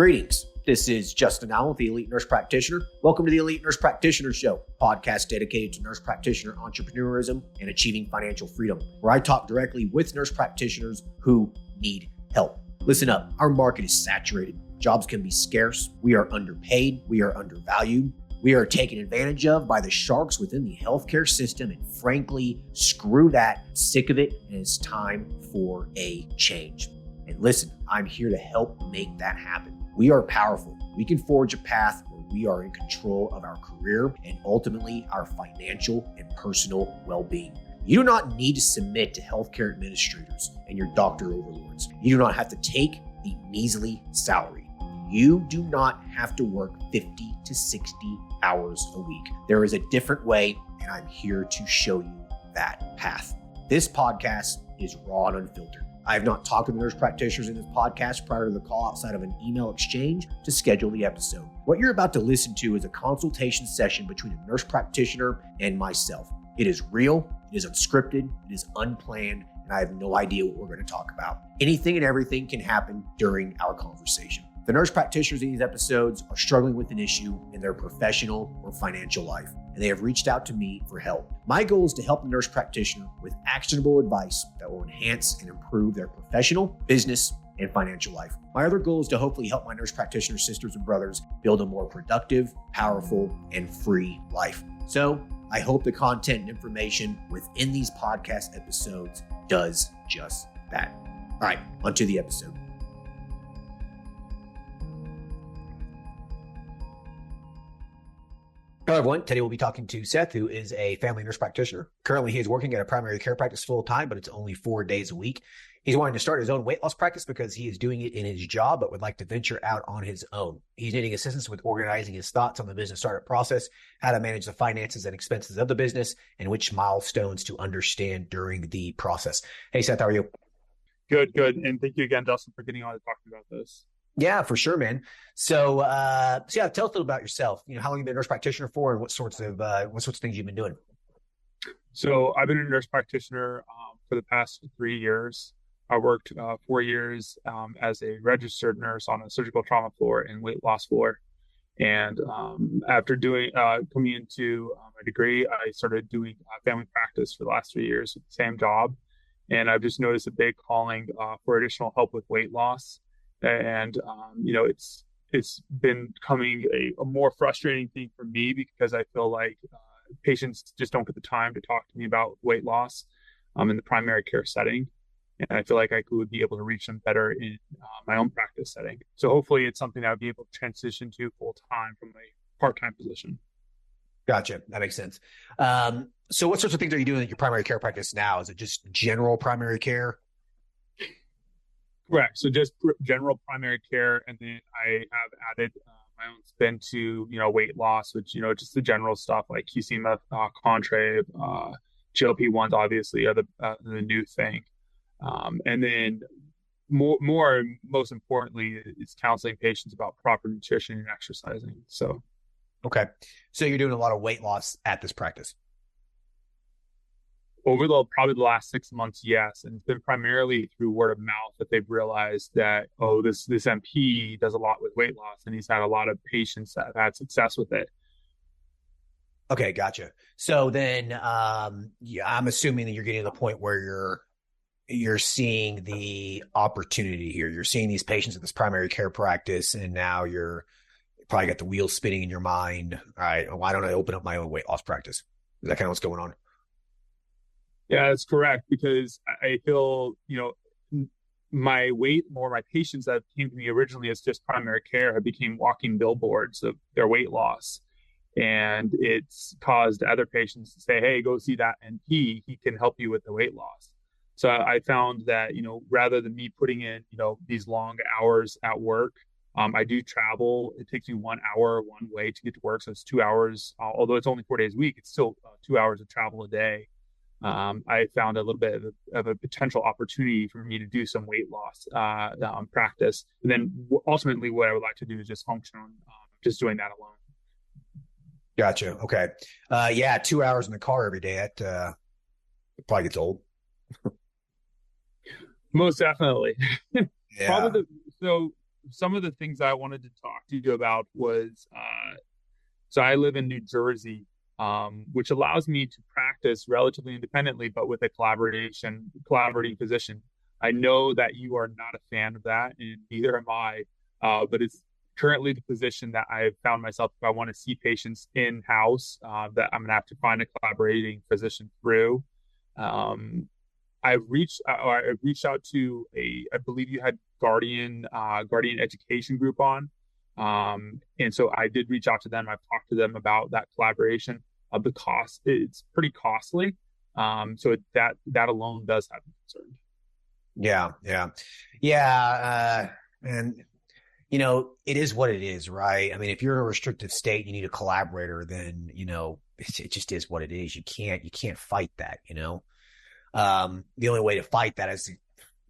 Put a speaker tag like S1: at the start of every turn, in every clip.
S1: Greetings. This is Justin Allen with the Elite Nurse Practitioner. Welcome to the Elite Nurse Practitioner Show, podcast dedicated to nurse practitioner entrepreneurism and achieving financial freedom, where I talk directly with nurse practitioners who need help. Listen up, our market is saturated. Jobs can be scarce. We are underpaid. We are undervalued. We are taken advantage of by the sharks within the healthcare system, and frankly, screw that. I'm sick of it, and it's time for a change. And listen, I'm here to help make that happen. We are powerful. We can forge a path where we are in control of our career and ultimately our financial and personal well-being. You do not need to submit to healthcare administrators and your doctor overlords. You do not have to take a measly salary. You do not have to work 50 to 60 hours a week. There is a different way, and I'm here to show you that path. This podcast is raw and unfiltered. I have not talked to the nurse practitioners in this podcast prior to the call outside of an email exchange to schedule the episode. What you're about to listen to is a consultation session between a nurse practitioner and myself. It is real, it is unscripted, it is unplanned, and I have no idea what we're going to talk about. Anything and everything can happen during our conversation. The nurse practitioners in these episodes are struggling with an issue in their professional or financial life, and they have reached out to me for help. My goal is to help the nurse practitioner with actionable advice that will enhance and improve their professional, business, and financial life. My other goal is to hopefully help my nurse practitioner sisters and brothers build a more productive, powerful, and free life. So I hope the content and information within these podcast episodes does just that. All right, onto the episode. Hello, everyone. Today we'll be talking to Seth, who is a family nurse practitioner. Currently, he is working at a primary care practice full time, but it's only 4 days a week. He's wanting to start his own weight loss practice because he is doing it in his job, but would like to venture out on his own. He's needing assistance with organizing his thoughts on the business startup process, how to manage the finances and expenses of the business, and which milestones to understand during the process. Hey, Seth, how are you?
S2: Good. And thank you again, Dustin, for getting on to talk about this.
S1: Yeah, for sure, man. So tell us a little about yourself. How long you've been a nurse practitioner for, and what sorts of things you've been doing.
S2: So I've been a nurse practitioner for the past 3 years. I worked 4 years as a registered nurse on a surgical trauma floor and weight loss floor. And after coming into my degree, I started doing family practice for the last 3 years with the same job. And I've just noticed a big calling for additional help with weight loss. And, it's been becoming a more frustrating thing for me because I feel like patients just don't get the time to talk to me about weight loss in the primary care setting. And I feel like I would be able to reach them better in my own practice setting. So hopefully it's something I would be able to transition to full time from a part-time position.
S1: Gotcha. That makes sense. So what sorts of things are you doing at your primary care practice now? Is it just general primary care?
S2: Correct. So just general primary care. And then I have added my own spin to, weight loss, which, just the general stuff like QC, Contrave, GLP-1s obviously are the new thing. And then most importantly, is counseling patients about proper nutrition and exercising. So.
S1: Okay. So you're doing a lot of weight loss at this practice.
S2: Over probably the last 6 months, yes. And it's been primarily through word of mouth that they've realized that, this MP does a lot with weight loss, and he's had a lot of patients that have had success with it.
S1: Okay, gotcha. So then I'm assuming that you're getting to the point where you're seeing the opportunity here. You're seeing these patients at this primary care practice, and now you're probably got the wheels spinning in your mind. All right, why don't I open up my own weight loss practice? Is that kind of what's going on?
S2: Yeah, that's correct, because I feel, my patients that came to me originally as just primary care have become walking billboards of their weight loss. And it's caused other patients to say, hey, go see that NP. He can help you with the weight loss. So I found that, rather than me putting in, these long hours at work, I do travel. It takes me 1 hour one way to get to work. So it's 2 hours, although it's only 4 days a week, it's still 2 hours of travel a day. I found a little bit of a potential opportunity for me to do some weight loss practice. And then ultimately what I would like to do is just function on just doing that alone.
S1: Gotcha. Okay. 2 hours in the car every day. That probably gets old.
S2: Most definitely.
S1: Yeah.
S2: So some of the things I wanted to talk to you about was, so I live in New Jersey, which allows me to practice relatively independently, but with a collaborating physician. I know that you are not a fan of that, and neither am I. But it's currently the position that I've found myself, if I want to see patients in-house, that I'm going to have to find a collaborating physician through. I reached out to I believe you had Guardian Education Group on. And so I did reach out to them. I've talked to them about that collaboration. The cost, it's pretty costly. So that alone does have me concerned.
S1: Yeah. And it is what it is, right? I mean, if you're in a restrictive state, you need a collaborator, then, it just is what it is. You can't fight that, the only way to fight that is to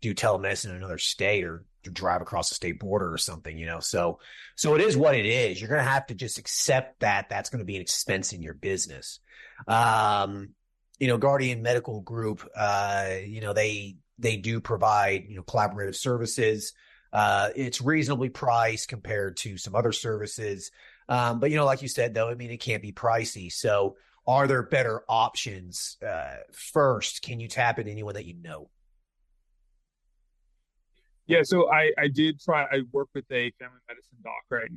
S1: do telemedicine in another state or to drive across the state border or something, so it is what it is. You're going to have to just accept that that's going to be an expense in your business. Guardian Medical Group, they do provide, collaborative services. It's reasonably priced compared to some other services. But like you said, though, I mean, it can't be pricey. So are there better options? First, can you tap into anyone that you know?
S2: Yeah, so I did try. I work with a family medicine doc right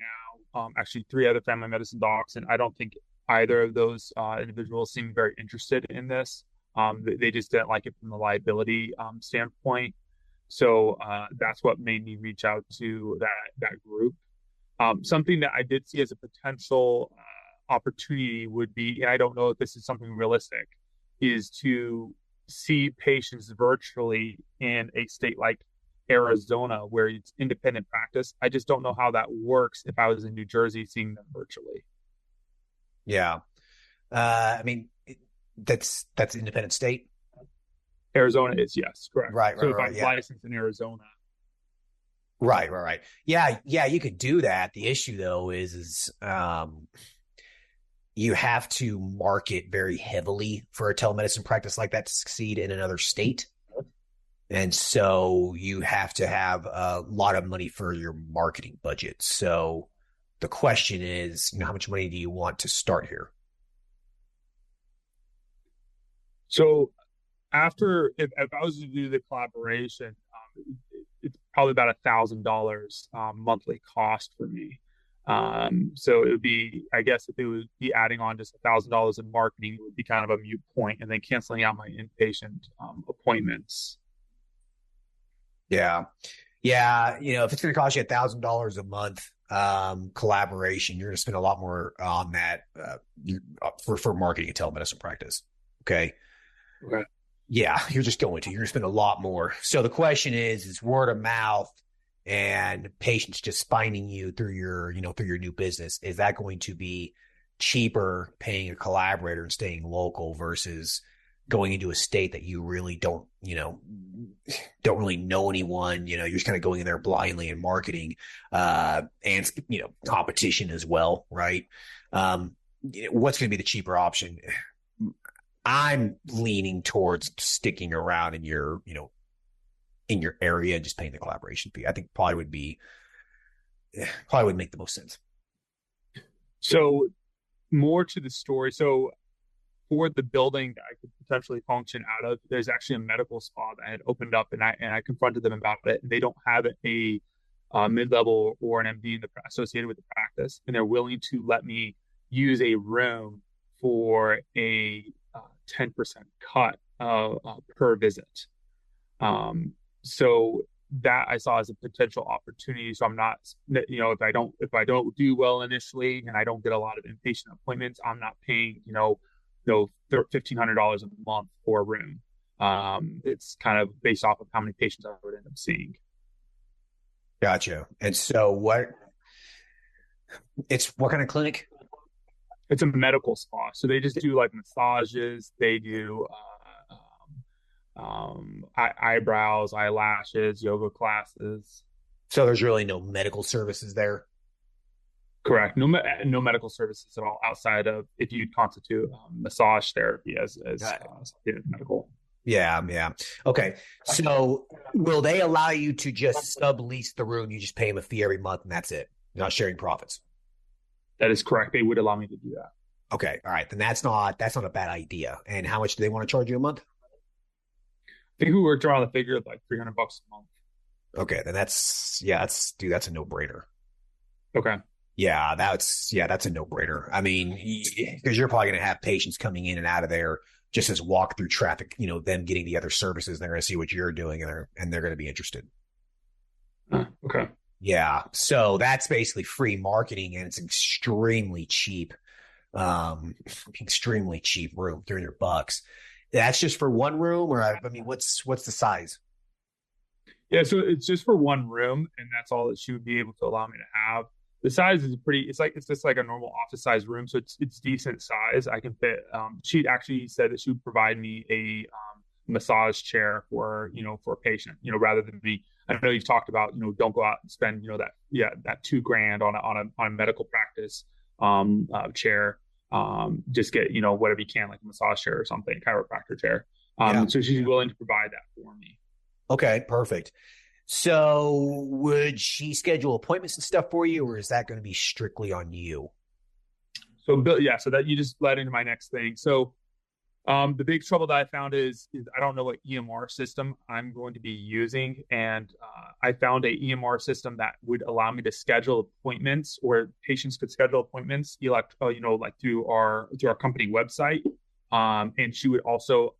S2: now. Actually, 3 other family medicine docs, and I don't think either of those individuals seem very interested in this. They just didn't like it from the liability standpoint. So that's what made me reach out to that group. Something that I did see as a potential opportunity would be, and I don't know if this is something realistic, is to see patients virtually in a state like Arizona where it's independent practice. I just don't know how that works if I was in New Jersey seeing them virtually.
S1: Yeah. I mean, that's independent state.
S2: Arizona is, yes, correct.
S1: Right.
S2: So if
S1: right,
S2: I'm
S1: yeah.
S2: licensed in Arizona.
S1: Right. Yeah, you could do that. The issue though is you have to market very heavily for a telemedicine practice like that to succeed in another state. And so you have to have a lot of money for your marketing budget. So the question is, how much money do you want to start here?
S2: So if I was to do the collaboration, it's probably about $1,000 monthly cost for me. So it would be, I guess, if it would be adding on just $1,000 in marketing, it would be kind of a moot point, and then canceling out my inpatient appointments.
S1: Yeah. If it's going to cost you $1,000 a month, collaboration, you're going to spend a lot more on that for marketing a telemedicine practice. Okay. Yeah, you're going to spend a lot more. So the question is word of mouth and patients just finding you through your new business. Is that going to be cheaper paying a collaborator and staying local versus going into a state that you really don't really know anyone? You're just kind of going in there blindly and marketing, and competition as well, right? What's going to be the cheaper option? I'm leaning towards sticking around in your area and just paying the collaboration fee. I think probably would make the most sense.
S2: So more to the story. So for the building that I could potentially function out of, there's actually a medical spa that had opened up, and I confronted them about it. They don't have a mid-level or an MD associated with the practice, and they're willing to let me use a room for a 10% cut per visit. So that I saw as a potential opportunity. So I'm not, if I don't do well initially and I don't get a lot of inpatient appointments, I'm not paying, $1,500 a month for a room. It's kind of based off of how many patients I would end up seeing.
S1: Gotcha. And so what kind of clinic?
S2: It's a medical spa. So they just do like massages. They do eyebrows, eyelashes, yoga classes.
S1: So there's really no medical services there?
S2: Correct. No medical services at all outside of if you constitute massage therapy as medical.
S1: Yeah, yeah. Okay. So will they allow you to just sublease the room? You just pay them a fee every month and that's it. You're not sharing profits.
S2: That is correct. They would allow me to do that.
S1: Okay. All right. Then that's not a bad idea. And how much do they want to charge you a month?
S2: I think we worked around the figure of like $300 a month.
S1: Okay. Then that's a no-brainer.
S2: Okay.
S1: Yeah, that's a no-brainer. I mean, because you're probably going to have patients coming in and out of there just as walk through traffic, them getting the other services. They're going to see what you're doing and they're going to be interested.
S2: Okay.
S1: Yeah. So that's basically free marketing and it's extremely cheap. Extremely cheap room, $300. That's just for one room or I mean, what's the size?
S2: Yeah, so it's just for one room, and that's all that she would be able to allow me to have. The size is it's just like a normal office size room, so it's decent size. I can fit. She actually said that she would provide me a massage chair for a patient, rather than me. I know you've talked about, don't go out and spend, that $2,000 on a medical practice chair. Just get, whatever you can, like a massage chair or something, chiropractor chair. So she's willing to provide that for me.
S1: Okay, perfect. So would she schedule appointments and stuff for you, or is that going to be strictly on you?
S2: So that you just led into my next thing. So the big trouble that I found is I don't know what EMR system I'm going to be using. And I found a EMR system that would allow me to schedule appointments, or patients could schedule appointments, like through our company website. And she would also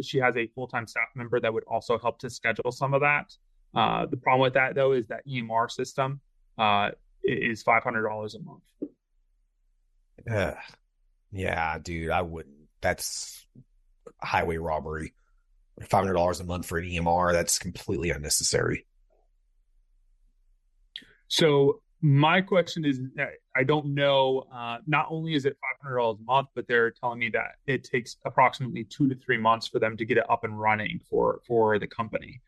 S2: she has a full-time staff member that would also help to schedule some of that. The problem with that, though, is that EMR system is $500 a month.
S1: Yeah, dude, I wouldn't. That's highway robbery. $500 a month for an EMR, that's completely unnecessary.
S2: So my question is, I don't know. Not only is it $500 a month, but they're telling me that it takes approximately 2 to 3 months for them to get it up and running for the company.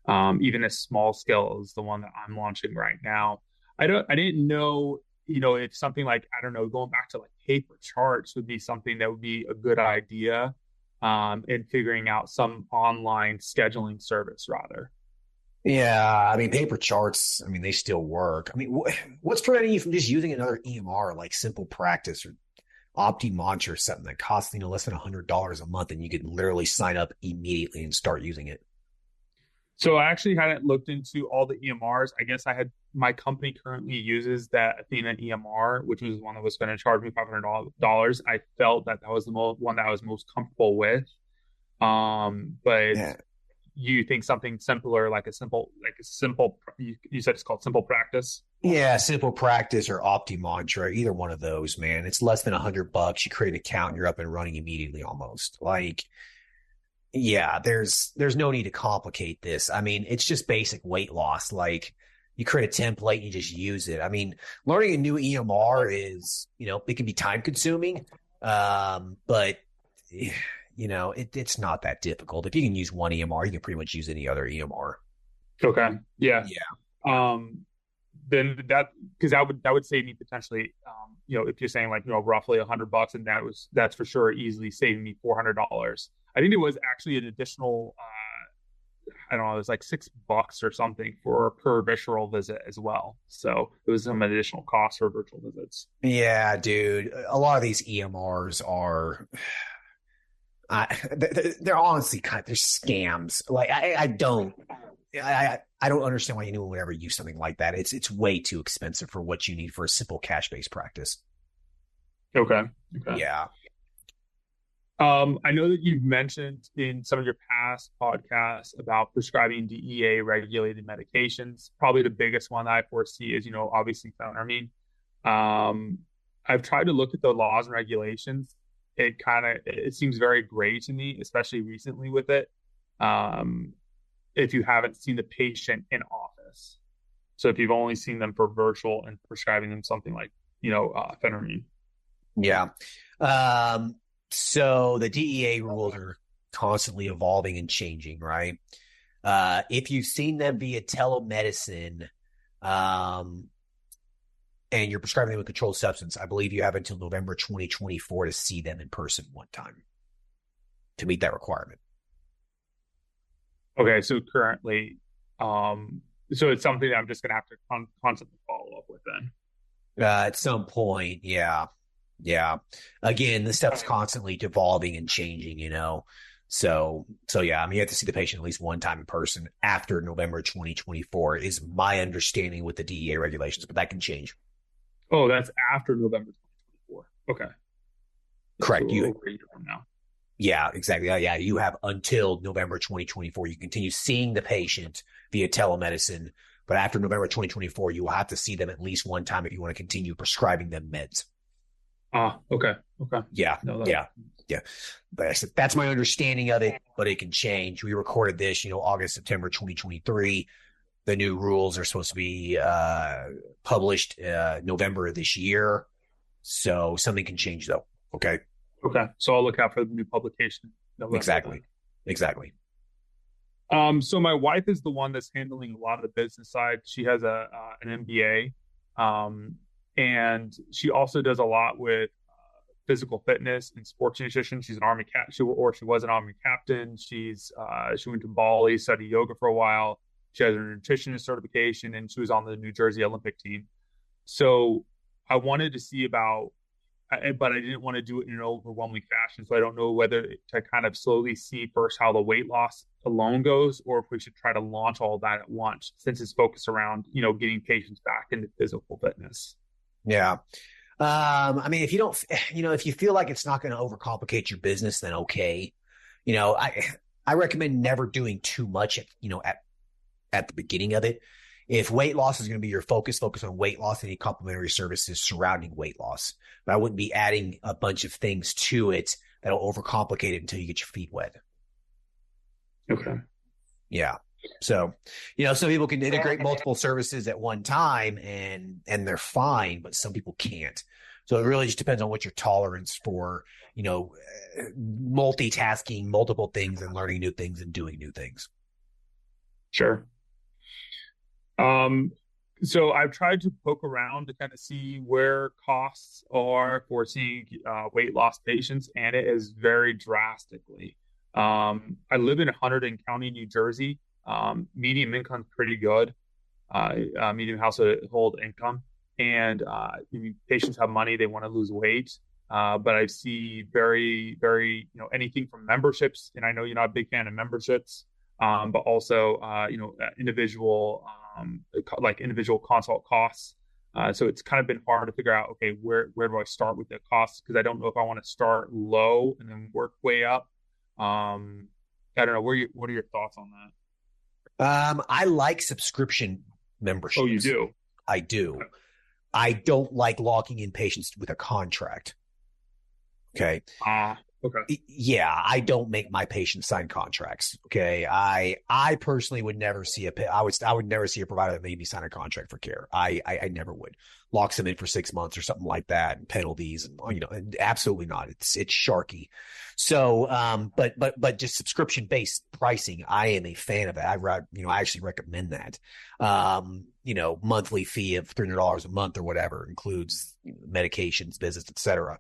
S2: Even a small scale is the one that I'm launching right now. I didn't know, if something like, I don't know, going back to like paper charts would be something that would be a good idea, in figuring out some online scheduling service rather.
S1: Yeah, I mean, paper charts, I mean, they still work. I mean, what's preventing you from just using another EMR like Simple Practice or OptiMantra or something that costs, less than $100 a month and you could literally sign up immediately and start using it?
S2: So I actually hadn't looked into all the EMRs. I guess my company currently uses that Athena EMR, which was one that was going to charge me $500. I felt that was the one that I was most comfortable with. But
S1: Yeah.
S2: You think something simpler, like a simple, you said it's called Simple Practice?
S1: Yeah, Simple Practice or OptiMantra, either one of those, man. It's less than $100. You create an account and you're up and running immediately almost. Like, yeah, there's no need to complicate this. I mean, it's just basic weight loss. Like, you create a template and you just use it. I mean, learning a new EMR is, it can be time consuming. But it's not that difficult. If you can use one EMR, you can pretty much use any other EMR.
S2: Okay. Yeah.
S1: Yeah.
S2: Then because that would save me potentially, if you're saying like, roughly $100, and that's for sure easily saving me $400. I think it was actually an additional, I don't know, it was like $6 or something per virtual visit as well. So it was some additional cost for virtual visits.
S1: Yeah, dude. A lot of these EMRs are, they're honestly they're scams. Like I don't understand why anyone would ever use something like that. It's way too expensive for what you need for a simple cash-based practice.
S2: Okay.
S1: Yeah.
S2: I know that you've mentioned in some of your past podcasts about prescribing DEA regulated medications. Probably the biggest one that I foresee is, obviously phentermine. I've tried to look at the laws and regulations. It seems very gray to me, especially recently with it. If you haven't seen the patient in office. So if you've only seen them for virtual and prescribing them something like, phentermine.
S1: Yeah. So the DEA rules are constantly evolving and changing, right? If you've seen them via telemedicine, and you're prescribing them a controlled substance, I believe you have until November 2024 to see them in person one time to meet that requirement.
S2: Okay, so currently, so it's something that I'm just gonna have to constantly follow up with then.
S1: At some point, yeah. Yeah. Again, this stuff's constantly evolving and changing, So yeah, I mean, you have to see the patient at least one time in person after November 2024 is my understanding with the DEA regulations, but that can change.
S2: Oh, that's after November 2024. Okay, so
S1: Correct.
S2: over a year from now.
S1: Yeah, exactly. Yeah, you have until November 2024. You continue seeing the patient via telemedicine, but after November 2024, you will have to see them at least one time if you want to continue prescribing them meds.
S2: Ah, okay, okay.
S1: Yeah,
S2: No, that,
S1: yeah, yeah. But I said that's my understanding of it, but it can change. We recorded this, August, September 2023. The new rules are supposed to be published November of this year. So something can change though. Okay.
S2: okay. So I'll look out for the new publication. November
S1: Exactly.
S2: then.
S1: Exactly.
S2: So my wife is the one that's handling a lot of the business side. She has an MBA, and she also does a lot with physical fitness and sports nutrition. She's an army she was an army captain. She went to Bali, studied yoga for a while. She has her nutritionist certification, and she was on the New Jersey Olympic team. So I wanted to see about, but I didn't want to do it in an overwhelming fashion. So I don't know whether to kind of slowly see first how the weight loss alone goes, or if we should try to launch all that at once, since it's focused around, getting patients back into physical fitness.
S1: Yeah. I mean, if you don't, if you feel like it's not going to overcomplicate your business, then okay. I recommend never doing too much, at the beginning of it. If weight loss is going to be your focus on weight loss and any complementary services surrounding weight loss. But I wouldn't be adding a bunch of things to it that'll overcomplicate it until you get your feet wet.
S2: Okay.
S1: Yeah. So, some people can integrate multiple services at one time and they're fine, but some people can't. So it really just depends on what your tolerance for, multitasking multiple things and learning new things and doing new things.
S2: Sure. So I've tried to poke around to kind of see where costs are for seeing weight loss patients, and it is very drastically. I live in Hunterdon County, New Jersey. Medium income is pretty good, medium household income, and patients have money, they want to lose weight. But I see very, very, anything from memberships, and I know you're not a big fan of memberships, but also, individual, individual consult costs. So it's kind of been hard to figure out, okay, where do I start with the costs? Because I don't know if I want to start low and then work way up. I don't know. What are your thoughts on that?
S1: I like subscription memberships.
S2: Oh, you do?
S1: I do. Okay. I don't like locking in patients with a contract. Okay.
S2: Okay.
S1: Yeah, I don't make my patients sign contracts. Okay. I personally would never see I would never see a provider that made me sign a contract for care. I never would. Locks them in for 6 months or something like that, and penalties, and absolutely not. It's sharky. So, but just subscription based pricing, I am a fan of it. I actually recommend that. Monthly fee of $300 a month or whatever includes medications, visits, etc.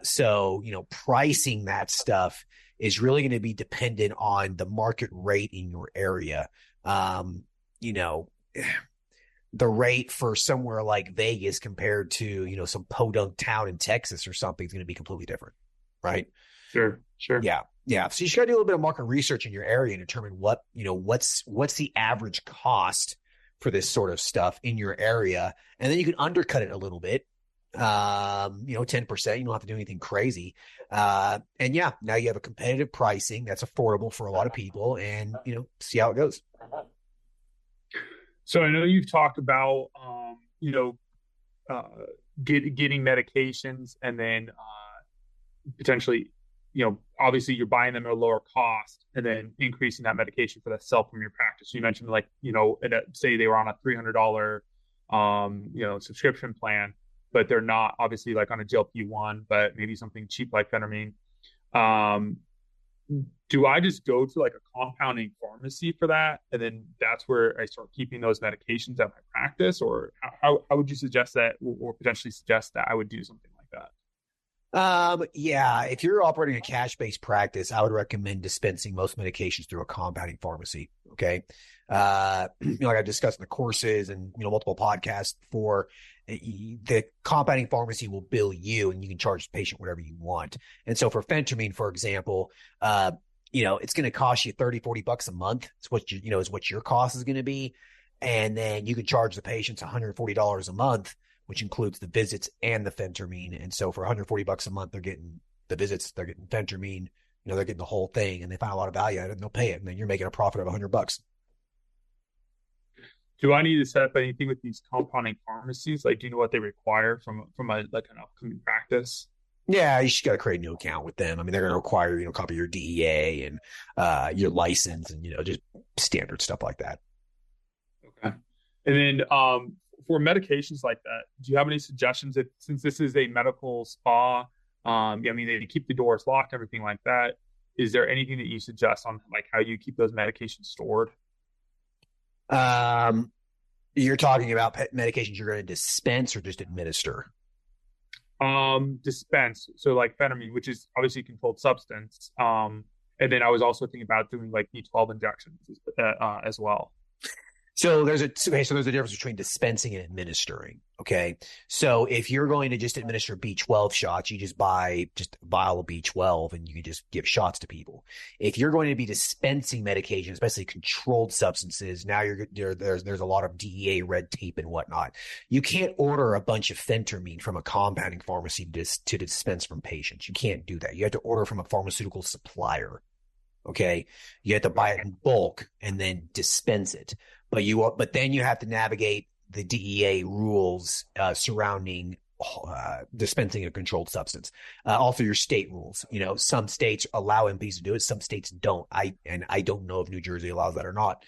S1: So, pricing that stuff is really going to be dependent on the market rate in your area. The rate for somewhere like Vegas compared to, some podunk town in Texas or something is going to be completely different. Right.
S2: Sure.
S1: Yeah. Yeah. So you should do a little bit of market research in your area and determine what's the average cost for this sort of stuff in your area. And then you can undercut it a little bit. 10%, you don't have to do anything crazy. And yeah, now you have a competitive pricing that's affordable for a lot of people, and, see how it goes.
S2: So I know you've talked about, getting medications, and then potentially, obviously you're buying them at a lower cost and then increasing that medication for that sell from your practice. You mentioned say they were on a $300, subscription plan, but they're not obviously like on a GLP-1, but maybe something cheap like phentermine. Do I just go to like a compounding pharmacy for that, and then that's where I start keeping those medications at my practice? Or how would you suggest that, or potentially suggest that I would do something like that?
S1: Yeah, if you're operating a cash-based practice, I would recommend dispensing most medications through a compounding pharmacy. Okay. Like I've discussed in the courses and, multiple podcasts before, the compounding pharmacy will bill you and you can charge the patient whatever you want. And so for phentermine, for example, it's going to cost you 30, $40 a month. It's what is what your cost is going to be. And then you can charge the patients $140 a month, which includes the visits and the phentermine. And so for $140 a month, they're getting the visits, they're getting phentermine, they're getting the whole thing, and they find a lot of value at it and they'll pay it. And then you're making a profit of $100.
S2: Do I need to set up anything with these compounding pharmacies? Like, do you know what they require from an upcoming practice?
S1: Yeah, you just got to create a new account with them. I mean, they're going to require, a copy of your DEA and your license and, just standard stuff like that.
S2: Okay. And then for medications like that, do you have any suggestions since this is a medical spa, they keep the doors locked, everything like that. Is there anything that you suggest on like how you keep those medications stored?
S1: You're talking about medications you're going to dispense or just administer?
S2: Dispense. So like phentermine, which is obviously a controlled substance. And then I was also thinking about doing like B12 injections as well.
S1: So there's a difference between dispensing and administering. Okay. So if you're going to just administer B12 shots, you just buy just a vial of B12 and you can just give shots to people. If you're going to be dispensing medication, especially controlled substances, now there's a lot of DEA red tape and whatnot. You can't order a bunch of phentermine from a compounding pharmacy to dispense from patients. You can't do that. You have to order from a pharmaceutical supplier. Okay. You have to buy it in bulk and then dispense it. But then you have to navigate the DEA rules surrounding dispensing a controlled substance. Also your state rules. Some states allow MPs to do it. Some states don't. I don't know if New Jersey allows that or not.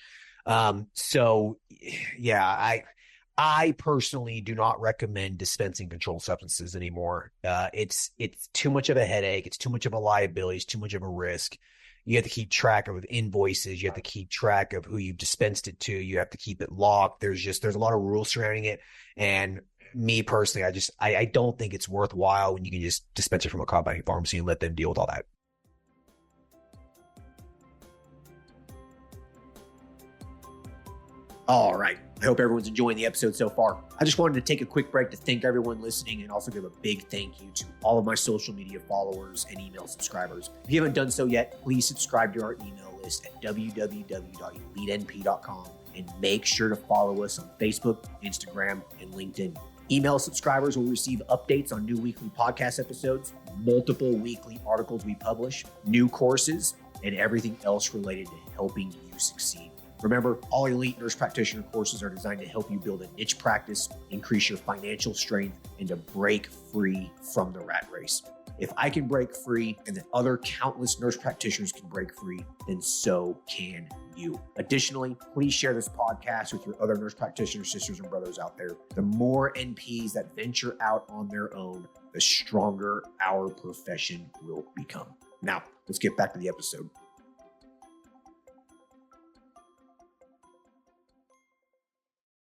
S1: I personally do not recommend dispensing controlled substances anymore. It's too much of a headache. It's too much of a liability. It's too much of a risk. You have to keep track of invoices. You have to keep track of who you've dispensed it to. You have to keep it locked. There's a lot of rules surrounding it. And me personally, I don't think it's worthwhile when you can just dispense it from a compounding pharmacy and let them deal with all that. All right. I hope everyone's enjoying the episode so far. I just wanted to take a quick break to thank everyone listening and also give a big thank you to all of my social media followers and email subscribers. If you haven't done so yet, please subscribe to our email list at www.elitenp.com and make sure to follow us on Facebook, Instagram, and LinkedIn. Email subscribers will receive updates on new weekly podcast episodes, multiple weekly articles we publish, new courses, and everything else related to helping you succeed. Remember, all Elite Nurse Practitioner courses are designed to help you build a niche practice, increase your financial strength, and to break free from the rat race. If I can break free and then other countless nurse practitioners can break free, then so can you. Additionally, please share this podcast with your other nurse practitioner sisters and brothers out there. The more NPs that venture out on their own, the stronger our profession will become. Now, let's get back to the episode.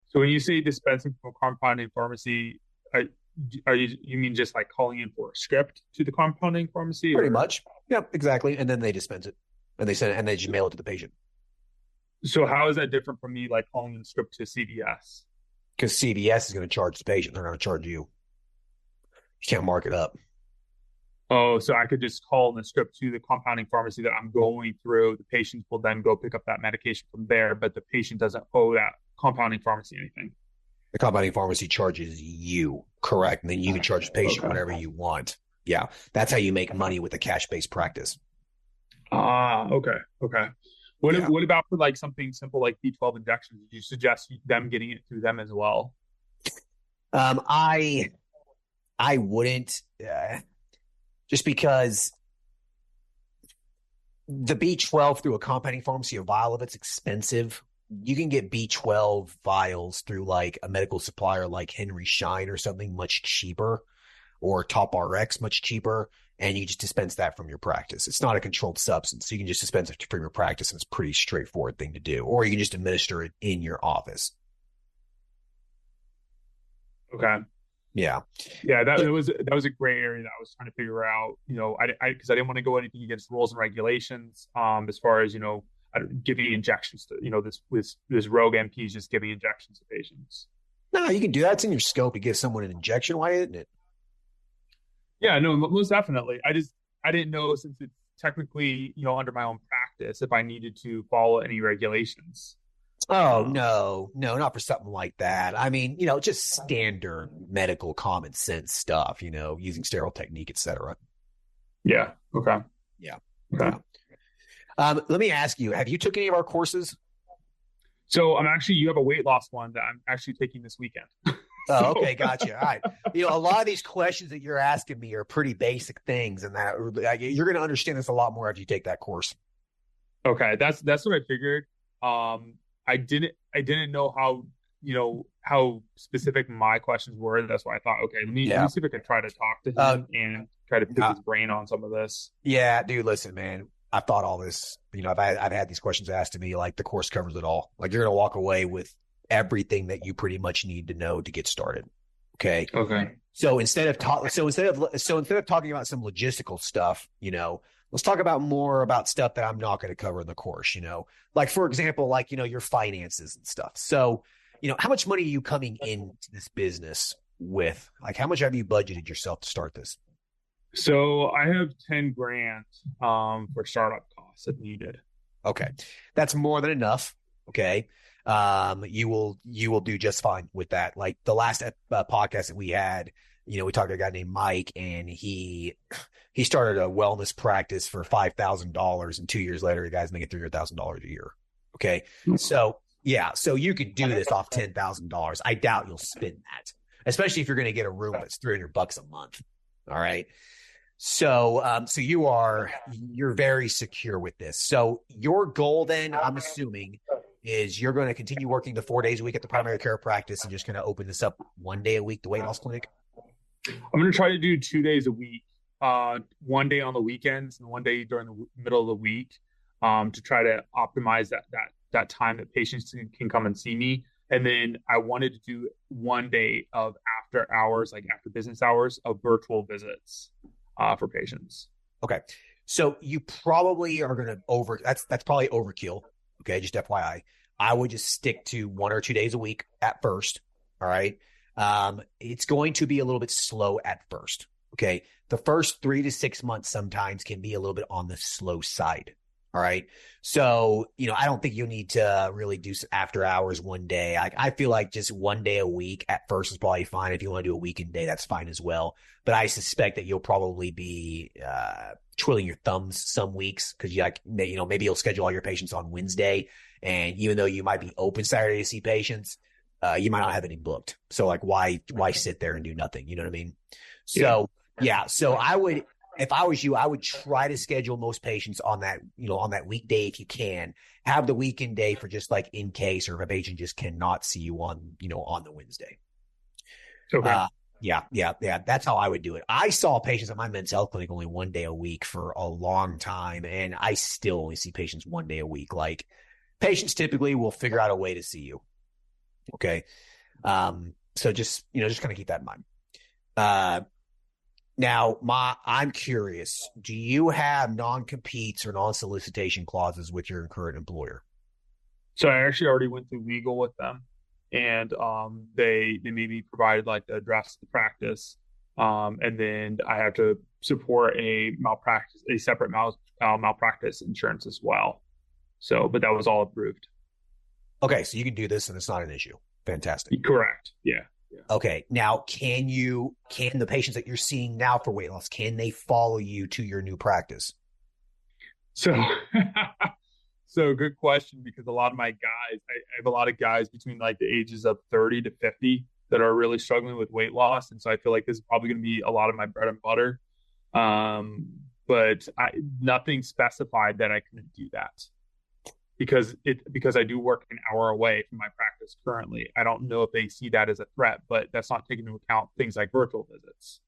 S2: So when you say dispensing from a compounding pharmacy, you mean just like calling in for a script to the compounding pharmacy?
S1: Pretty much. Yeah, exactly. And then they dispense it and they send it and they just mail it to the patient.
S2: So how is that different from me like calling in the script to CVS?
S1: Because CVS is going to charge the patient. They're going to charge you. You can't mark it up.
S2: Oh, so I could just call in the script to the compounding pharmacy that I'm going through. The patient will then go pick up that medication from there, but the patient doesn't owe that compounding pharmacy anything.
S1: The compounding pharmacy charges you, correct? And then you can charge the patient whatever you want. Yeah, that's how you make money with a cash-based practice.
S2: Okay. What about for like something simple like B12 injections? Do you suggest them getting it through them as well?
S1: I wouldn't, just because the B12 through a compounding pharmacy, a vial of it's expensive. You can get B12 vials through like a medical supplier like Henry Schein or something much cheaper, or Top RX much cheaper, and you just dispense that from your practice. It's not a controlled substance, so you can just dispense it from your practice, and it's a pretty straightforward thing to do. Or you can just administer it in your office.
S2: Okay.
S1: Yeah.
S2: Yeah, that,
S1: But,
S2: that was a gray area that I was trying to figure out. Because I didn't want to go anything against rules and regulations. As far as giving injections to this rogue MP is just giving injections to patients.
S1: no, you can do that. It's in your scope to give someone an injection. Why isn't it?
S2: Yeah, no, most definitely. I didn't know, since it's technically under my own practice, if I needed to follow any regulations.
S1: Oh,
S2: Um,
S1: no, not for something like that. I mean, just standard medical common sense stuff, using sterile technique, etc.
S2: yeah. Okay.
S1: Yeah.
S2: Okay.
S1: Yeah. Let me ask you, have you took any of our courses?
S2: So you have a weight loss one that I'm actually taking this weekend.
S1: Oh,
S2: So
S1: okay, gotcha. All right. A lot of these questions that you're asking me are pretty basic things, and that you're going to understand this a lot more after you take that course.
S2: okay, that's what I figured. I didn't know how specific my questions were. That's why I thought, okay, let me
S1: Yeah.
S2: see if I can try to talk to
S1: Uh,
S2: him and try to pick his brain on some of this.
S1: yeah, dude, listen, man. I've thought all this. I've had these questions asked to me. Like the course covers it all. Like you're going to walk away with everything that you pretty much need to know to get started. Okay.
S2: Okay.
S1: So instead of talking about some logistical stuff, let's talk about more about stuff that I'm not going to cover in the course. Like for example, like your finances and stuff. So, how much money are you coming into this business with? Like, how much have you budgeted yourself to start this?
S2: So I have 10 grand for startup costs if needed.
S1: Okay, that's more than enough. Okay, you will do just fine with that. Like the last podcast that we had, we talked to a guy named Mike, and he started a wellness practice for $5,000, and 2 years later, the guy's making $300,000 a year. Okay, so yeah, so you could do this off $10,000. I doubt you'll spend that, especially if you're going to get a room that's $300 a month. All right. So, you're very secure with this. So your goal then, I'm assuming, is you're going to continue working the 4 days a week at the primary care practice and just going to open this up 1 day a week, the weight loss clinic.
S2: I'm going to try to do 2 days a week, 1 day on the weekends and 1 day during the middle of the week, to try to optimize that time that patients can come and see me. And then I wanted to do 1 day of after hours, like after business hours, of virtual visits for patients.
S1: Okay. So you probably are going to that's probably overkill. Okay. Just FYI, I would just stick to 1 or 2 days a week at first. All right. It's going to be a little bit slow at first. Okay. The first 3 to 6 months sometimes can be a little bit on the slow side. All right. So, I don't think you'll need to really do some after hours 1 day. I feel like just 1 day a week at first is probably fine. If you want to do a weekend day, that's fine as well. But I suspect that you'll probably be twiddling your thumbs some weeks because maybe you'll schedule all your patients on Wednesday. And even though you might be open Saturday to see patients, you might not have any booked. So like, why sit there and do nothing? You know what I mean? So, yeah. So if I was you, I would try to schedule most patients on that weekday if you can. Have the weekend day for just like in case, or if a patient just cannot see you on the Wednesday.
S2: Okay.
S1: Yeah. That's how I would do it. I saw patients at my men's health clinic only 1 day a week for a long time, and I still only see patients 1 day a week. Like patients typically will figure out a way to see you. Okay. So just kind of keep that in mind. Now, I'm curious, do you have non-competes or non-solicitation clauses with your current employer?
S2: So I actually already went through legal with them, and they made me provide like the drafts of the practice, and then I have to support a separate malpractice insurance as well. So, but that was all approved.
S1: Okay, so you can do this and it's not an issue. Fantastic.
S2: Correct. Yeah.
S1: Okay, now can the patients that you're seeing now for weight loss, can they follow you to your new practice?
S2: So, so good question, because a lot of my guys, I have a lot of guys between like the ages of 30 to 50 that are really struggling with weight loss. And so I feel like this is probably going to be a lot of my bread and butter. But nothing specified that I couldn't do that. Because I do work an hour away from my practice currently. I don't know if they see that as a threat, but that's not taking into account things like virtual visits.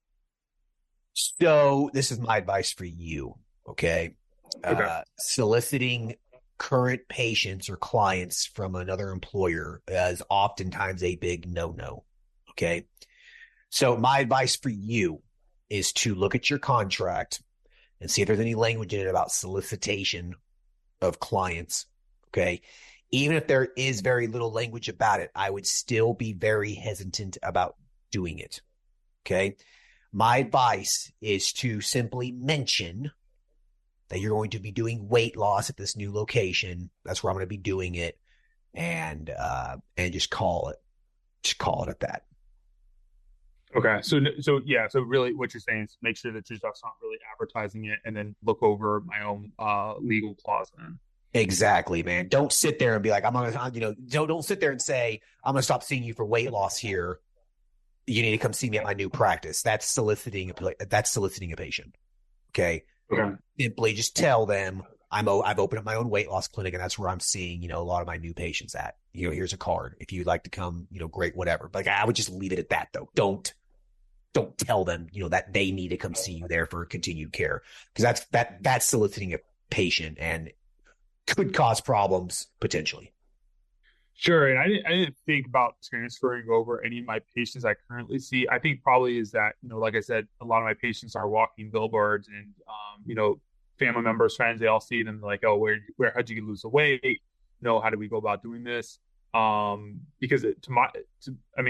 S1: So this is my advice for you. Okay. Soliciting current patients or clients from another employer is oftentimes a big no-no. Okay. So my advice for you is to look at your contract and see if there's any language in it about solicitation of clients. Okay. Even if there is very little language about it, I would still be very hesitant about doing it. Okay. My advice is to simply mention that you're going to be doing weight loss at this new location. That's where I'm going to be doing it. And just call it. Just call it at that.
S2: Okay. So really what you're saying is make sure that you're just not really advertising it and then look over my own legal clause then.
S1: Exactly, man. Don't sit there and be like, don't sit there and say, I'm going to stop seeing you for weight loss here. You need to come see me at my new practice. That's soliciting a patient. Okay. Simply just tell them I've opened up my own weight loss clinic and that's where I'm seeing, a lot of my new patients at. Here's a card. If you'd like to come, great, whatever. But I would just leave it at that though. Don't tell them, that they need to come see you there for continued care. Because that's soliciting a patient and could cause problems potentially.
S2: Sure. And I didn't think about transferring over any of my patients I currently see. I think probably is that, like I said, a lot of my patients are walking billboards and, family members, friends, they all see them like, oh, how'd you lose the weight? How do we go about doing this? Because a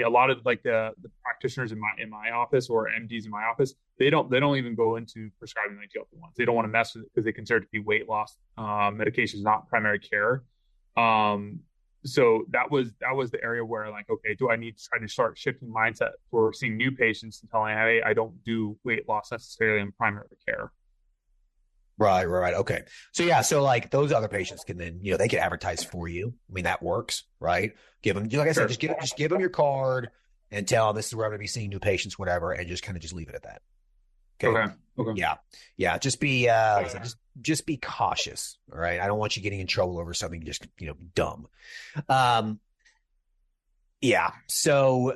S2: lot of like the practitioners in my office or MDs in my office, they don't even go into prescribing like GLP-1s. They don't want to mess with it because they consider it to be weight loss medications, not primary care. So that was the area where like, okay, do I need to try to start shifting mindset for seeing new patients and telling, hey, I don't do weight loss necessarily in primary care.
S1: Right. Okay. So yeah, so like those other patients can then, they can advertise for you. I mean, that works, right? Give them, like I said, just give them your card and tell them this is where I'm going to be seeing new patients, whatever, and just kind of just leave it at that.
S2: Okay.
S1: Yeah. Just be, like I said, just be cautious. All right. I don't want you getting in trouble over something just, dumb. Yeah. So,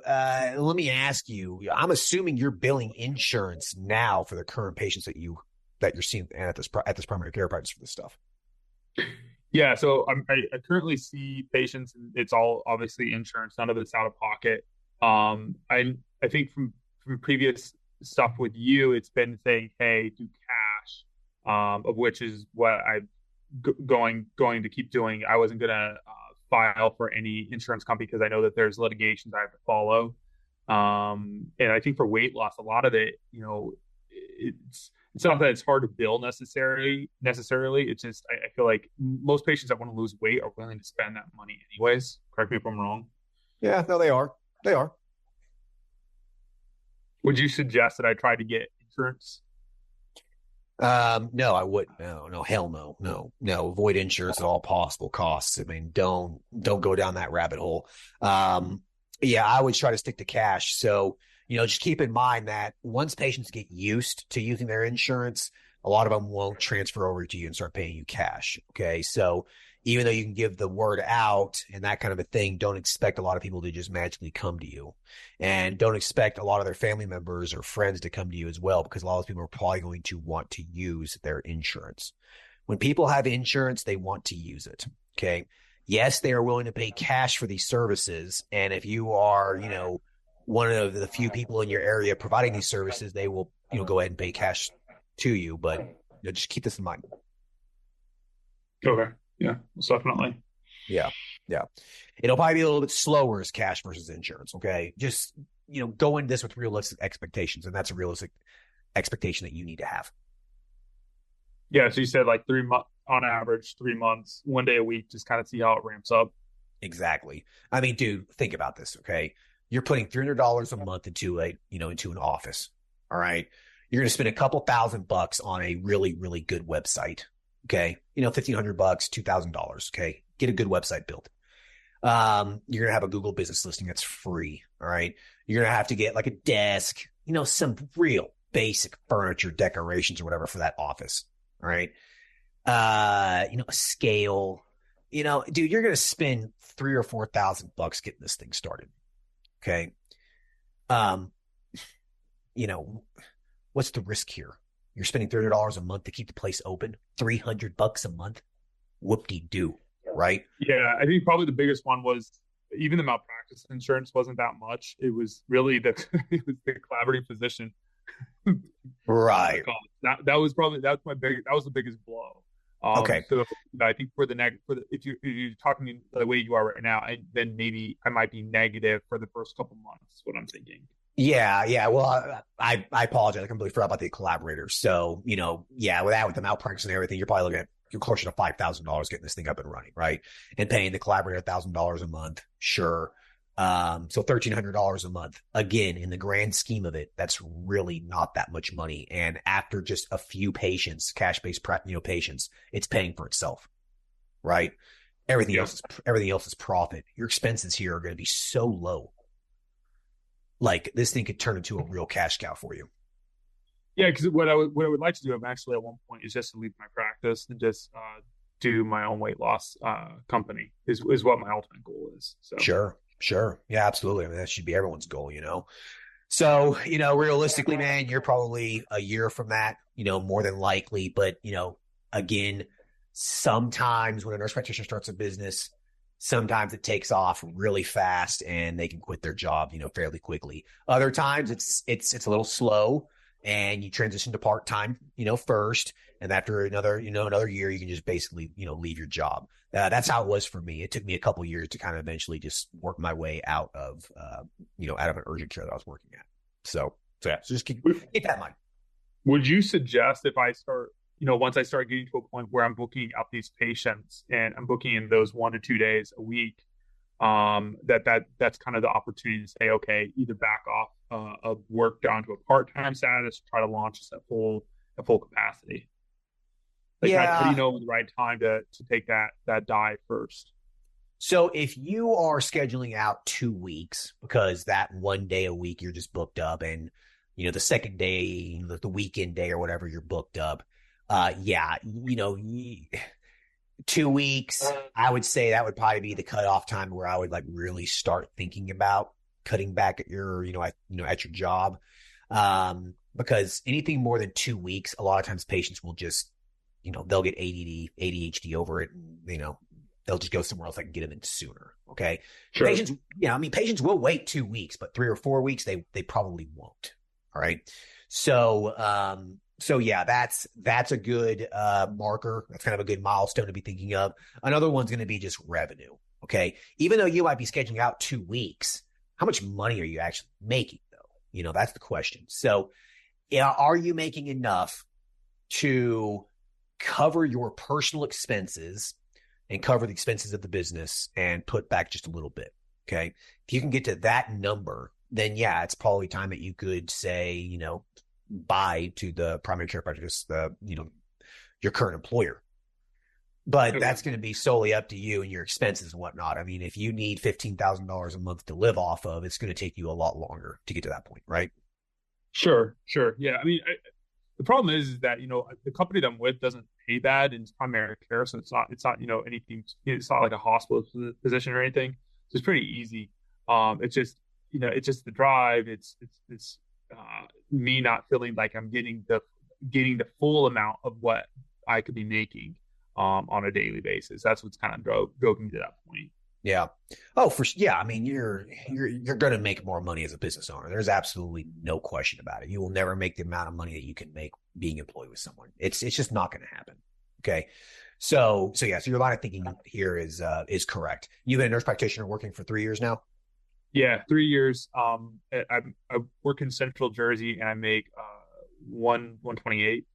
S1: let me ask you, I'm assuming you're billing insurance now for the current patients that you're seeing at this primary care practice for this stuff.
S2: Yeah. So I currently see patients and it's all obviously insurance. None of it's out of pocket. I think from previous stuff with you, it's been saying, hey, do cash, of which is what I'm going to keep doing. I wasn't going to file for any insurance company because I know that there's litigations I have to follow. And I think for weight loss, a lot of it, it's not that it's hard to bill necessarily. It's just, I feel like most patients that want to lose weight are willing to spend that money anyways. Correct me if I'm wrong.
S1: Yeah, no, they are.
S2: Would you suggest that I try to get insurance?
S1: No, I wouldn't. No, hell no. Avoid insurance at all possible costs. I mean, don't go down that rabbit hole. Yeah, I would try to stick to cash. So, just keep in mind that once patients get used to using their insurance, a lot of them won't transfer over to you and start paying you cash. Okay. So even though you can give the word out and that kind of a thing, don't expect a lot of people to just magically come to you, and don't expect a lot of their family members or friends to come to you as well, because a lot of people are probably going to want to use their insurance. When people have insurance, they want to use it. Okay. Yes, they are willing to pay cash for these services. And if you are, one of the few people in your area providing these services, they will, go ahead and pay cash to you. But just keep this in mind.
S2: Okay. Yeah, most definitely.
S1: Yeah. It'll probably be a little bit slower as cash versus insurance. Okay. Just, go into this with realistic expectations. And that's a realistic expectation that you need to have.
S2: Yeah. So you said like 3 months on average, 3 months, 1 day a week, just kind of see how it ramps up.
S1: Exactly. I mean, dude, think about this. Okay. You're putting $300 a month into an office. All right. You're going to spend a couple $1,000 on a really, really good website. Okay. $1,500, $2,000. Okay. Get a good website built. You're going to have a Google business listing that's free. All right. You're going to have to get like a desk, some real basic furniture decorations or whatever for that office. All right. A scale, dude, you're going to spend $3,000 or $4,000 getting this thing started. Okay. What's the risk here? You're spending $300 a month to keep the place open, $300 a month. Whoop-de-doo, right?
S2: Yeah, I think probably the biggest one was, even the malpractice insurance wasn't that much. It was really it was the collaborating physician.
S1: Right.
S2: That was the biggest blow.
S1: Okay.
S2: So I think if you're talking the way you are right now, then maybe I might be negative for the first couple months. Is what I'm thinking.
S1: Yeah. Well, I apologize. I completely forgot about the collaborators. So, with the malpractice and everything, you're probably looking at you're closer to $5,000 getting this thing up and running, right? And paying the collaborator $1,000 a month. Sure. So $1,300 a month. Again, in the grand scheme of it, that's really not that much money. And after just a few patients, cash-based, patients, it's paying for itself, right? Everything else is profit. Your expenses here are going to be so low. Like this thing could turn into a real cash cow for you.
S2: Yeah, because what I would like to do, actually at one point, is just to leave my practice and just do my own weight loss company. Is what my ultimate goal is. So
S1: sure, yeah, absolutely. I mean, that should be everyone's goal, So realistically, man, you're probably a year from that, more than likely. But again, sometimes when a nurse practitioner starts a business, sometimes it takes off really fast and they can quit their job, fairly quickly. Other times it's a little slow. And you transition to part-time, first. And after another year, you can just basically, leave your job. That's how it was for me. It took me a couple of years to kind of eventually just work my way out of an urgent care that I was working at. So just keep that in mind. Would
S2: you suggest if I start, once I start getting to a point where I'm booking out these patients and I'm booking in those 1 to 2 days a week, that's kind of the opportunity to say, okay, either back off of work down to a part-time status, try to launch us at full capacity. How do you know the right time to take that dive first?
S1: So if you are scheduling out 2 weeks because that 1 day a week you're just booked up, and the second day, the weekend day or whatever you're booked up, 2 weeks, I would say that would probably be the cutoff time where I would like really start thinking about cutting back at your, at your job. Because anything more than 2 weeks, a lot of times patients will just, they'll get ADHD over it. And, they'll just go somewhere else that can get them in sooner. Okay. Sure. Patients will wait 2 weeks, but 3 or 4 weeks, they probably won't. All right. So yeah, that's a good marker. That's kind of a good milestone to be thinking of. Another one's going to be just revenue. Okay. Even though you might be scheduling out 2 weeks, how much money are you actually making though? That's the question. So are you making enough to cover your personal expenses and cover the expenses of the business and put back just a little bit? Okay. If you can get to that number, then yeah, it's probably time that you could say, bye to the primary care practitioner, your current employer. But that's going to be solely up to you and your expenses and whatnot. I mean, if you need $15,000 a month to live off of, it's going to take you a lot longer to get to that point, right?
S2: Sure. Yeah. I mean, the problem is that, the company that I'm with doesn't pay bad in primary care. So it's not, anything, it's not like a hospital position or anything. So it's pretty easy. It's just the drive. It's me not feeling like I'm getting the full amount of what I could be making on a daily basis. That's what's kind of drove me to that point.
S1: Yeah. Oh, yeah. I mean, you're going to make more money as a business owner. There's absolutely no question about it. You will never make the amount of money that you can make being employed with someone. It's just not going to happen. Okay. So yeah. So your line of thinking here is correct. You've been a nurse practitioner working for 3 years now?
S2: Yeah, 3 years. I work in Central Jersey and I make 128.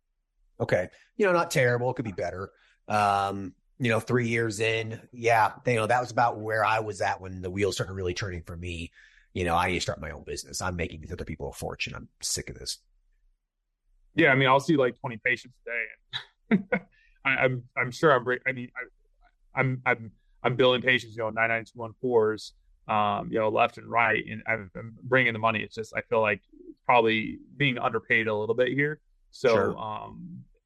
S1: Okay. Not terrible. It could be better. 3 years in, yeah, that was about where I was at when the wheels started really turning for me. I need to start my own business. I'm making these other people a fortune. I'm sick of this.
S2: Yeah, I mean, I'll see like 20 patients a day. And I'm sure I'm billing patients, 99214s, left and right, and I'm bringing the money. It's just I feel like probably being underpaid a little bit here. So, sure.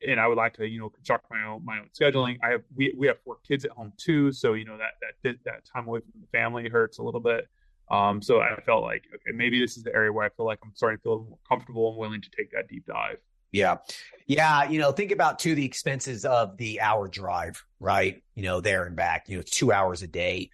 S2: And I would like to, construct my own scheduling. We have 4 kids at home too, so that time away from the family hurts a little bit. So I felt like, okay, maybe this is the area where I feel like I'm starting to feel more comfortable and willing to take that deep dive.
S1: Yeah. Think about too the expenses of the hour drive, right? There and back. It's 2 hours a day.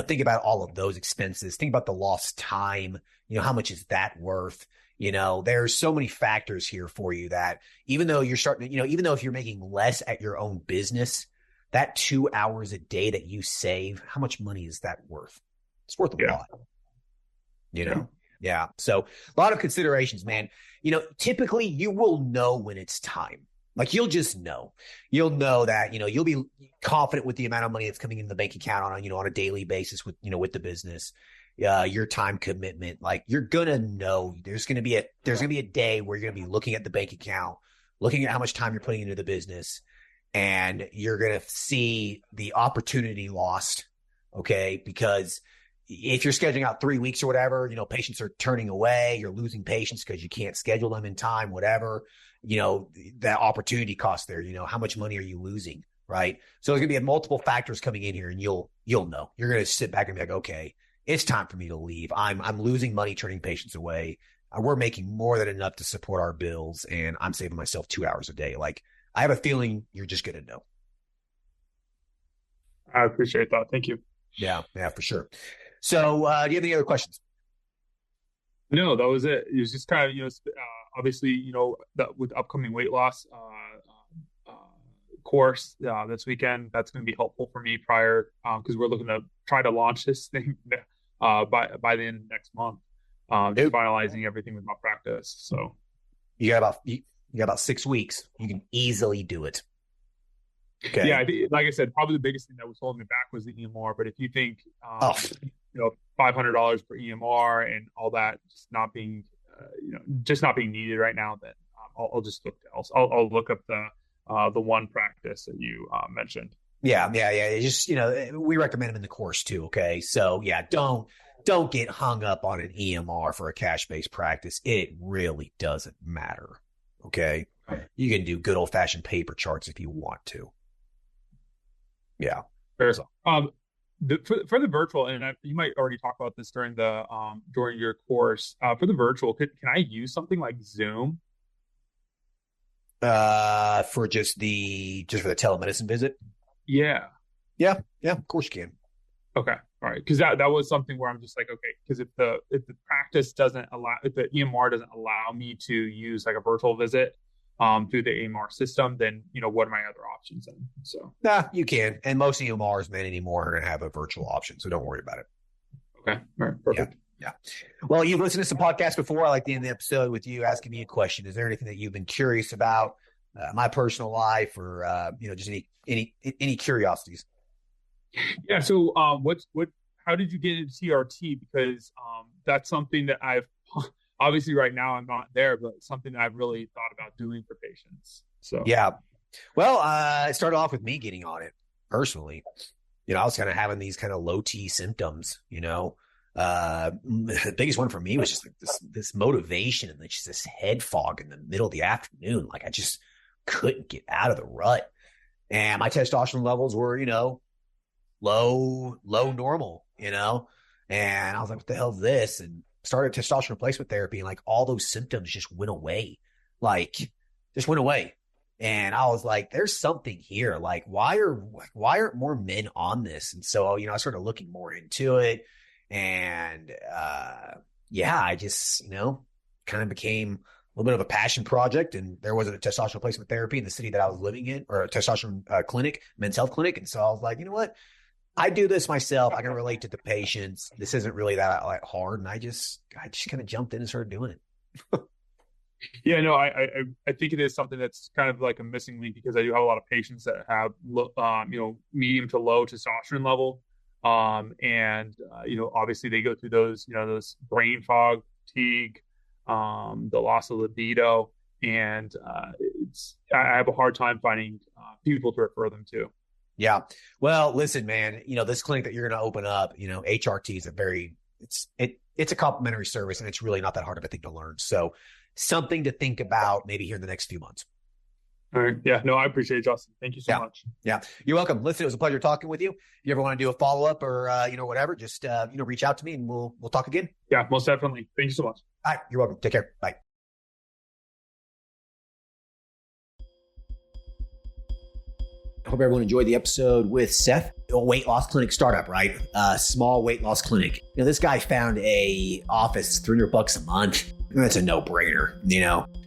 S1: think about all of those expenses. Think about the lost time. How much is that worth? There's so many factors here for you that even though you're starting, even though if you're making less at your own business, that 2 hours a day that you save, how much money is that worth? It's worth a lot, Yeah. So a lot of considerations, man. Typically you will know when it's time. Like you'll just know. You'll know that, you'll be confident with the amount of money that's coming in the bank account on a daily basis with the business. Your time commitment, like you're gonna know there's gonna be a day where you're gonna be looking at the bank account, looking at how much time you're putting into the business, and you're gonna see the opportunity lost. Okay, because if you're scheduling out 3 weeks or whatever, patients are turning away, you're losing patients because you can't schedule them in time, whatever, that opportunity cost there, how much money are you losing, right? So there's gonna be multiple factors coming in here, and you'll know. You're gonna sit back and be like, okay, it's time for me to leave. I'm losing money turning patients away. We're making more than enough to support our bills, and I'm saving myself 2 hours a day. Like, I have a feeling you're just going to know.
S2: I appreciate that. Thank you.
S1: Yeah, for sure. So, do you have any other questions?
S2: No, that was it. It was just kind of, obviously, that with upcoming weight loss course this weekend, that's going to be helpful for me prior, because we're looking to try to launch this thing by the end of next month. Just finalizing everything with my practice. So
S1: you got about 6 weeks. You can easily do it. Okay.
S2: Yeah, like I said, probably the biggest thing that was holding me back was the EMR. But if you think, $500 per EMR and all that just not being needed right now, then I'll just look else. I'll look up the one practice that you mentioned.
S1: Yeah. It's just, we recommend them in the course too. Okay. So yeah, don't get hung up on an EMR for a cash-based practice. It really doesn't matter. Okay. You can do good old fashioned paper charts if you want to. Yeah.
S2: Fair. For the virtual, and you might already talk about this during your course, for the virtual, can I use something like Zoom?
S1: For for the telemedicine visit?
S2: Yeah,
S1: of course you can.
S2: Okay, all right, because that was something where I'm just like, okay, because if the practice doesn't allow, if the EMR doesn't allow me to use like a virtual visit through the EMR system, then what are my other options then? So
S1: you can, and most EMRs, man, anymore are going to have a virtual option, so don't worry about it.
S2: Okay, all right, perfect.
S1: Yeah. Well, you've listened to some podcasts before. I like to end the episode with you asking me a question. Is there anything that you've been curious about, my personal life, or just any curiosities?
S2: Yeah. So, how did you get into TRT? Because that's something that I've obviously right now I'm not there, but something that I've really thought about doing for patients. So
S1: yeah. Well, it started off with me getting on it personally. I was kind of having these kind of low T symptoms. The biggest one for me was just like this motivation and just this head fog in the middle of the afternoon. Like I just couldn't get out of the rut, and my testosterone levels were, low normal, and I was like, what the hell is this? And started testosterone replacement therapy, and like all those symptoms just went away, And I was like, there's something here. Like, why aren't more men on this? And so, I started looking more into it. And I just, kind of became a little bit of a passion project. And there wasn't a testosterone replacement therapy in the city that I was living in, or a testosterone clinic, men's health clinic. And so I was like, you know what? I do this myself. I can relate to the patients. This isn't really that hard. And I just kind of jumped in and started doing it.
S2: Yeah, no, I think it is something that's kind of like a missing link, because I do have a lot of patients that have, medium to low testosterone level. Obviously they go through those brain fog, fatigue, the loss of libido. And I have a hard time finding people to refer them to.
S1: Yeah. Well, listen, man, this clinic that you're going to open up, HRT is it's a complimentary service, and it's really not that hard of a thing to learn. So something to think about maybe here in the next few months.
S2: All right. Yeah. No, I appreciate it, Justin. Thank you so much.
S1: Yeah. You're welcome. Listen, it was a pleasure talking with you. If you ever want to do a follow-up or, whatever, just, reach out to me and we'll talk again.
S2: Yeah, most definitely. Thank you so much.
S1: All right. You're welcome. Take care. Bye. Hope everyone enjoyed the episode with Seth. A weight loss clinic startup, right? A small weight loss clinic. This guy found a office, $300 a month. That's a no-brainer,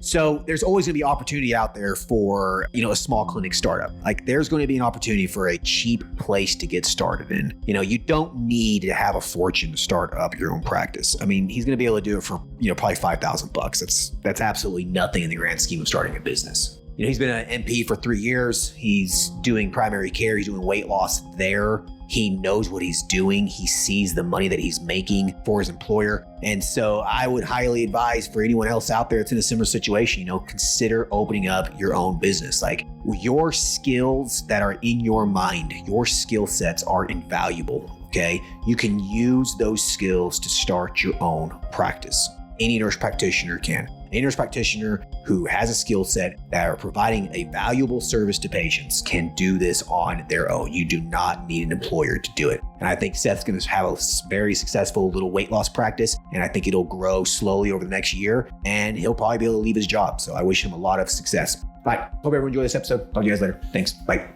S1: So there's always gonna be opportunity out there for, a small clinic startup. Like there's going to be an opportunity for a cheap place to get started in. You don't need to have a fortune to start up your own practice. I mean, he's going to be able to do it for, probably $5,000. That's absolutely nothing in the grand scheme of starting a business. He's been an NP for 3 years. He's doing primary care. He's doing weight loss there. He knows what he's doing. He sees the money that he's making for his employer. And so I would highly advise for anyone else out there that's in a similar situation, consider opening up your own business. Like your skills that are in your mind, your skill sets are invaluable. Okay. You can use those skills to start your own practice. Any nurse practitioner can. A nurse practitioner who has a skill set that are providing a valuable service to patients can do this on their own. You do not need an employer to do it. And I think Seth's going to have a very successful little weight loss practice, and I think it'll grow slowly over the next year, and he'll probably be able to leave his job. So I wish him a lot of success. All right. Hope everyone enjoyed this episode. Talk to you guys later. Thanks. Bye.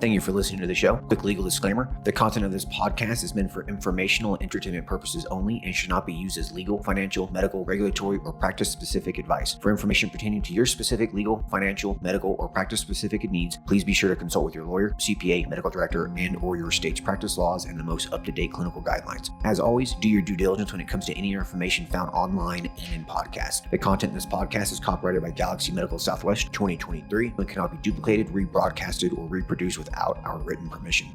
S1: Thank you for listening to the show. Quick legal disclaimer. The content of this podcast is meant for informational and entertainment purposes only and should not be used as legal, financial, medical, regulatory, or practice-specific advice. For information pertaining to your specific legal, financial, medical, or practice-specific needs, please be sure to consult with your lawyer, CPA, medical director, and/or your state's practice laws and the most up-to-date clinical guidelines. As always, do your due diligence when it comes to any information found online and in podcasts. The content in this podcast is copyrighted by Galaxy Medical Southwest 2023 and cannot be duplicated, rebroadcasted, or reproduced without our written permission.